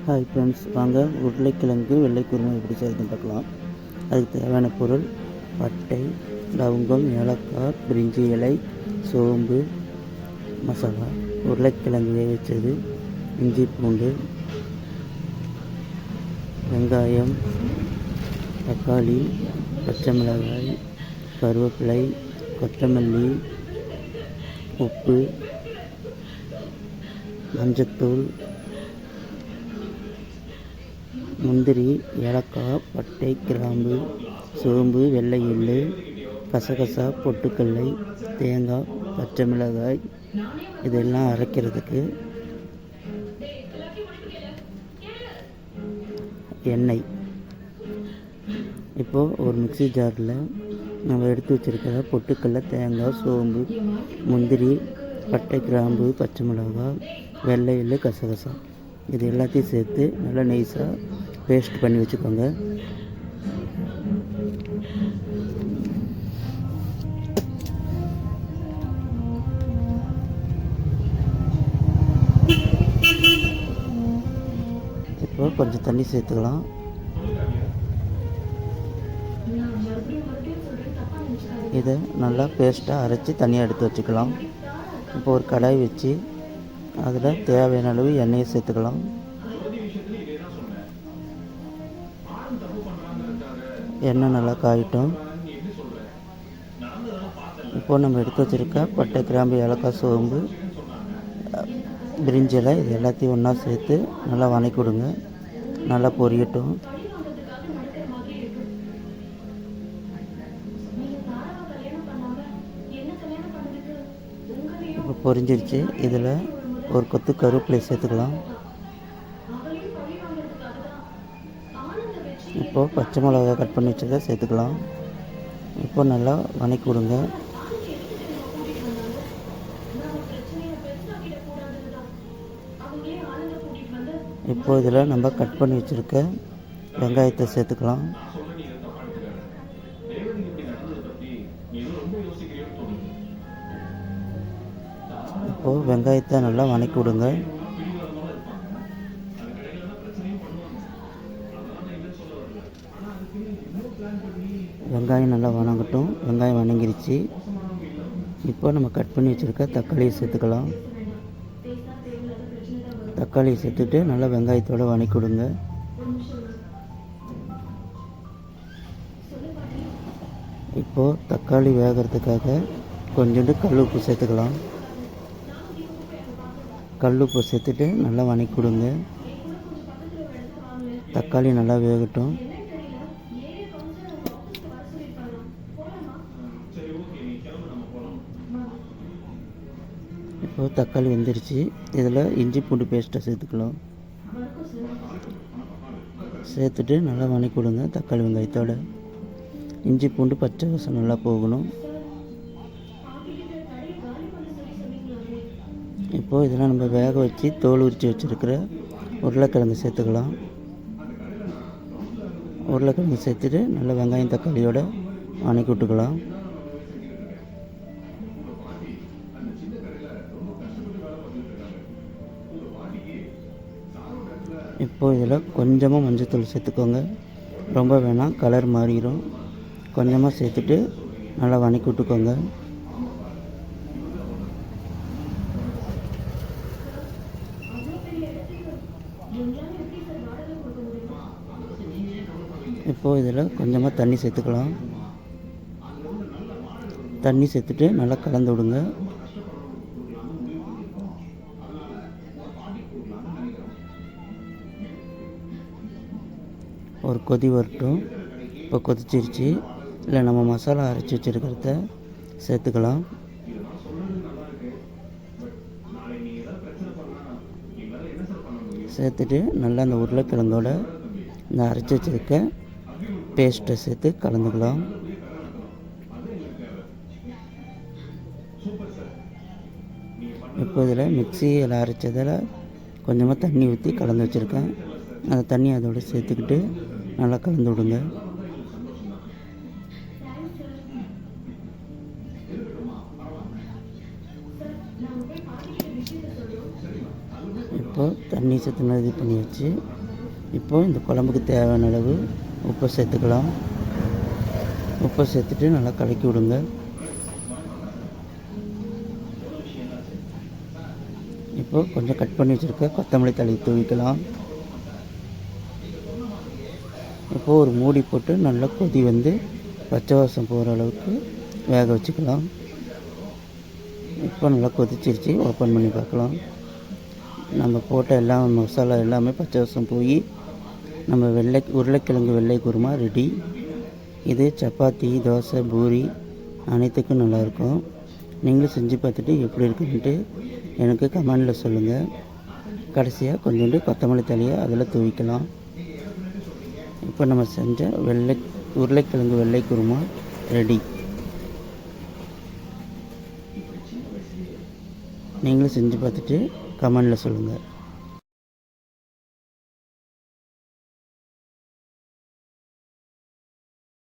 Hi friends, வாங்க உருளைக்கிழங்கு வெள்ளை குருமா எப்படி செய்யுதுன்னு பார்க்கலாம். அதுக்கு தேவையான பொருள்: பட்டை, லவங்கம், ஏலக்காய், பிரிஞ்சி இலை, சோம்பு, மசாலா, உருளைக்கிழங்கு வேக வச்சது, இஞ்சி பூண்டு, வெங்காயம், தக்காளி, பச்சை மிளகாய், கருவேப்பிலை, கொத்தமல்லி, உப்பு, மஞ்சத்தூள், முந்திரி, ஏலக்காய், பட்டை, கிராம்பு, சோம்பு, வெள்ளை எள்ளு, கசகசா, பொட்டுக்கடலை, தேங்காய், பச்சை மிளகாய், இதெல்லாம் அரைக்கிறதுக்கு எண்ணெய். இப்போது ஒரு மிக்ஸி ஜாரில் நம்ம எடுத்து வச்சுருக்கிற பொட்டுக்கடலை, தேங்காய், சோம்பு, முந்திரி, பட்டை, கிராம்பு, பச்சை மிளகாய், வெள்ளை எள்ளு, கசகசா, இது எல்லாத்தையும் சேர்த்து நல்லா நைஸாக பேஸ்ட் பண்ணி வச்சுக்கோங்க. இப்போ கொஞ்சம் தண்ணி சேர்த்துக்கலாம். இதை நல்லா பேஸ்ட்டாக அரைச்சி தனியாக எடுத்து வச்சுக்கலாம். இப்போ ஒரு கடாய் வச்சு அதில் தேவையான அளவு எண்ணெயை சேர்த்துக்கலாம். எண்ணெய் நல்லா காயட்டும். இப்போது நம்ம எடுத்து வச்சுருக்க பட்டை, கிராம்பு, ஏலக்காய், சோம்பு, பிரிஞ்சி இலை, இது எல்லாத்தையும் ஒன்றா சேர்த்து நல்லா வதக்கி விடுங்க. நல்லா பொரியட்டும். இப்போ பொரிஞ்சிருச்சு. இதில் ஒரு கொத்து கருவேப்பிலை சேர்த்துக்கலாம். இப்போது பச்சை மிளகாய் கட் பண்ணி வச்சதை சேர்த்துக்கலாம். இப்போ நல்லா வதக்கி விடுங்க. இப்போ இதில் நம்ம கட் பண்ணி வச்சுருக்க வெங்காயத்தை சேர்த்துக்கலாம். இப்போது வெங்காயத்தை நல்லா வதக்கி விடுங்க. வெங்காயம் நல்லா வதங்கட்டும். வெங்காயம் வதங்கிருச்சு. இப்போ நம்ம கட் பண்ணி வச்சுருக்க தக்காளியை சேர்த்துக்கலாம். தக்காளியை சேர்த்துட்டு நல்லா வெங்காயத்தோடு வதக்கி விடுங்க. இப்போது தக்காளி வேகிறதுக்காக கொஞ்சோண்டு கல் உப்பு சேர்த்துக்கலாம். கல் உப்பு சேர்த்துட்டு நல்லா வதக்கி விடுங்க. தக்காளி நல்லா வேகட்டும். இப்போ தக்காளி வெந்துருச்சு. இதில் இஞ்சி பூண்டு பேஸ்ட்டை சேர்த்துக்கலாம். சேர்த்துட்டு நல்லா வதக்கி விடுங்க. தக்காளி வெங்காயத்தோட இஞ்சி பூண்டு பச்சை வாசம் நல்லா போகணும். இப்போது இதெல்லாம் நம்ம வேக வச்சு தோல் உரித்து வச்சுருக்கிற உருளைக்கிழங்கு சேர்த்துக்கலாம். உருளைக்கிழங்கு சேர்த்துட்டு நல்லா வெங்காயம் தக்காளியோட வதக்கி விட்டுக்கலாம். இப்போது இதில் கொஞ்சமாக மஞ்சத்தூள் சேர்த்துக்கோங்க. ரொம்ப வேணாம், கலர் மாறிடும். கொஞ்சமாக சேர்த்துட்டு நல்லா வதக்கி விட்டுக்கோங்க. இப்போது இதில் கொஞ்சமாக தண்ணி சேர்த்துக்கலாம். தண்ணி சேர்த்துட்டு நல்லா கலந்து விடுங்க. ஒரு கொதி வரட்டும். இப்போ கொதிச்சிருச்சு. இல்லை நம்ம மசாலா அரைச்சி வச்சுருக்கிறத சேர்த்துக்கலாம். சேர்த்துட்டு நல்லா அந்த உருளைக்கிழங்கோட இந்த அரைச்சி வச்சுருக்க பேஸ்ட்டை சேர்த்து கலந்துக்கலாம். இப்போ இதில் மிக்சியில் அரைச்சதில் கொஞ்சமாக தண்ணி ஊற்றி கலந்து வச்சுருக்கேன். அந்த தண்ணி அதோடு சேர்த்துக்கிட்டு நல்லா கலந்து விடுங்க. இப்போ தண்ணி சேர்த்துனா இது பண்ணியாச்சு. இப்போது இந்த குழம்புக்கு தேவையான அளவு உப்பை சேர்த்துக்கலாம். உப்பை சேர்த்துட்டு நல்லா கலக்கி விடுங்க. இப்போது கொஞ்சம் கட் பண்ணி வச்சுருக்க கொத்தமல்லி தழை தூவிக்கலாம். இப்போது ஒரு மூடி போட்டு நல்லா கொதி வந்து பச்சை வாசம் போகிற அளவுக்கு வேக வச்சுக்கலாம். இப்போ நல்லா கொதிச்சிருச்சு. ஓப்பன் பண்ணி பார்க்கலாம். நம்ம போட்ட எல்லா மசாலா எல்லாமே பச்சை வாசம் போய் நம்ம உருளைக்கிழங்கு வெள்ளை குருமா ரெடி. இது சப்பாத்தி, தோசை, பூரி அனைத்துக்கும் நல்லாயிருக்கும். நீங்களும் செஞ்சு பார்த்துட்டு எப்படி இருக்குன்ட்டு எனக்கு கமெண்டில் சொல்லுங்கள். கடைசியாக கொஞ்சோண்டு கொத்தமல்லி தழையை அதில் தூவிக்கலாம். இப்போ நம்ம செஞ்ச உருளைக்கிழங்கு வெள்ளை குருமா ரெடி. நீங்களும் செஞ்சு பார்த்துட்டு கமெண்டில் சொல்லுங்கள்.